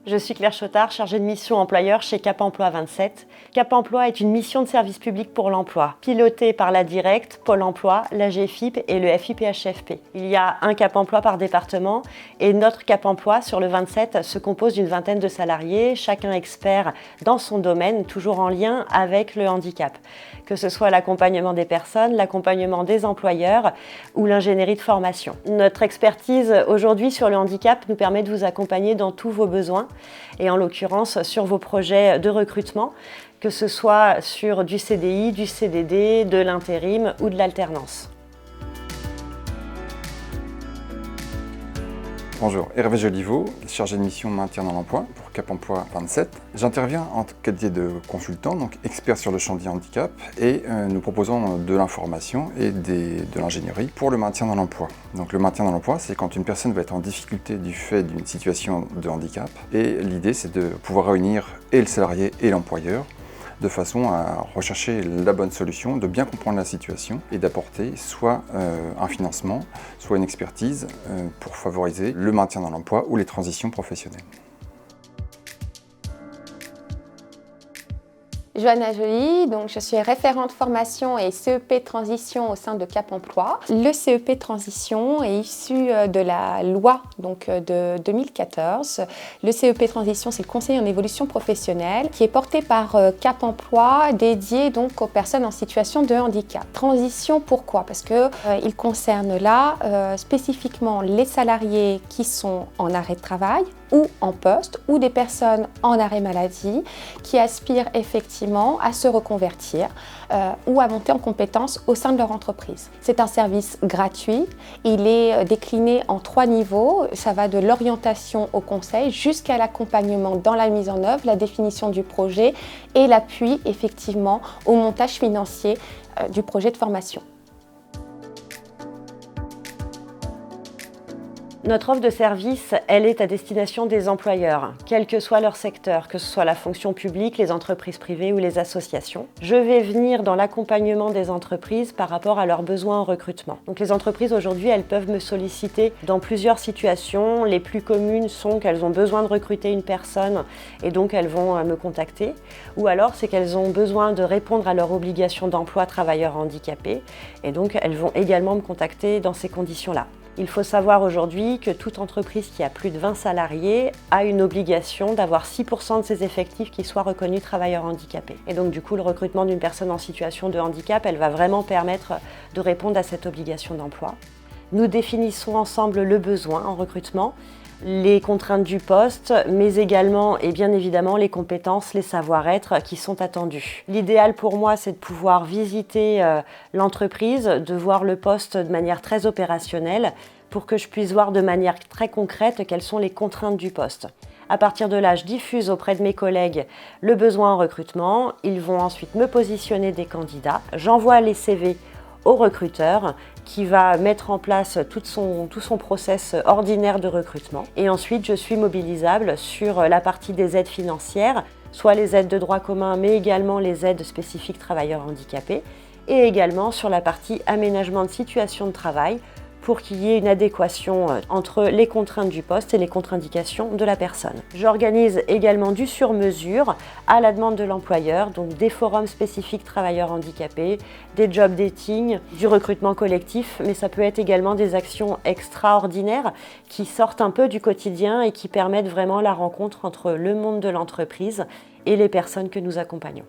Je suis Claire Chotard, chargée de mission employeur chez Cap Emploi 27. Cap Emploi est une mission de service public pour l'emploi, pilotée par la Directe, Pôle emploi, la GFIP et le FIPHFP. Il y a un Cap Emploi par département et notre Cap Emploi sur le 27 se compose d'une vingtaine de salariés, chacun expert dans son domaine, toujours en lien avec le handicap. Que ce soit l'accompagnement des personnes, l'accompagnement des employeurs ou l'ingénierie de formation. Notre expertise aujourd'hui sur le handicap nous permet de vous accompagner dans tous vos besoins et en l'occurrence sur vos projets de recrutement, que ce soit sur du CDI, du CDD, de l'intérim ou de l'alternance. Bonjour, Hervé Joliveau, chargé de mission maintien dans l'emploi pour Cap Emploi 27. J'interviens en qualité de consultant, donc expert sur le champ du handicap, et nous proposons de l'information et de l'ingénierie pour le maintien dans l'emploi. Donc le maintien dans l'emploi, c'est quand une personne va être en difficulté du fait d'une situation de handicap, et l'idée c'est de pouvoir réunir et le salarié et l'employeur de façon à rechercher la bonne solution, de bien comprendre la situation et d'apporter soit un financement, soit une expertise pour favoriser le maintien dans l'emploi ou les transitions professionnelles. Johanna Joly, donc je suis référente formation et CEP transition au sein de Cap Emploi. Le CEP transition est issu de la loi de 2014. Le CEP transition, c'est le conseil en évolution professionnelle qui est porté par Cap Emploi, dédié donc aux personnes en situation de handicap. Transition, pourquoi? Parce que il concerne là spécifiquement les salariés qui sont en arrêt de travail ou en poste, ou des personnes en arrêt maladie qui aspirent effectivement à se reconvertir ou à monter en compétences au sein de leur entreprise. C'est un service gratuit, il est décliné en 3 niveaux, ça va de l'orientation au conseil jusqu'à l'accompagnement dans la mise en œuvre, la définition du projet et l'appui effectivement au montage financier du projet de formation. Notre offre de service, elle est à destination des employeurs, quel que soit leur secteur, que ce soit la fonction publique, les entreprises privées ou les associations. Je vais venir dans l'accompagnement des entreprises par rapport à leurs besoins en recrutement. Donc les entreprises aujourd'hui, elles peuvent me solliciter dans plusieurs situations. Les plus communes sont qu'elles ont besoin de recruter une personne et donc elles vont me contacter. Ou alors c'est qu'elles ont besoin de répondre à leur obligation d'emploi travailleurs handicapés et donc elles vont également me contacter dans ces conditions-là. Il faut savoir aujourd'hui que toute entreprise qui a plus de 20 salariés a une obligation d'avoir 6% de ses effectifs qui soient reconnus travailleurs handicapés. Et donc du coup, le recrutement d'une personne en situation de handicap, elle va vraiment permettre de répondre à cette obligation d'emploi. Nous définissons ensemble le besoin en recrutement, les contraintes du poste, mais également et bien évidemment les compétences, les savoir-être qui sont attendus. L'idéal pour moi, c'est de pouvoir visiter l'entreprise, de voir le poste de manière très opérationnelle pour que je puisse voir de manière très concrète quelles sont les contraintes du poste. À partir de là, je diffuse auprès de mes collègues le besoin en recrutement. Ils vont ensuite me positionner des candidats. J'envoie les CV au recruteur qui va mettre en place tout son process ordinaire de recrutement. Et ensuite, je suis mobilisable sur la partie des aides financières, soit les aides de droit commun, mais également les aides spécifiques travailleurs handicapés, et également sur la partie aménagement de situation de travail, pour qu'il y ait une adéquation entre les contraintes du poste et les contre-indications de la personne. J'organise également du sur-mesure à la demande de l'employeur, donc des forums spécifiques travailleurs handicapés, des job dating, du recrutement collectif, mais ça peut être également des actions extraordinaires qui sortent un peu du quotidien et qui permettent vraiment la rencontre entre le monde de l'entreprise et les personnes que nous accompagnons.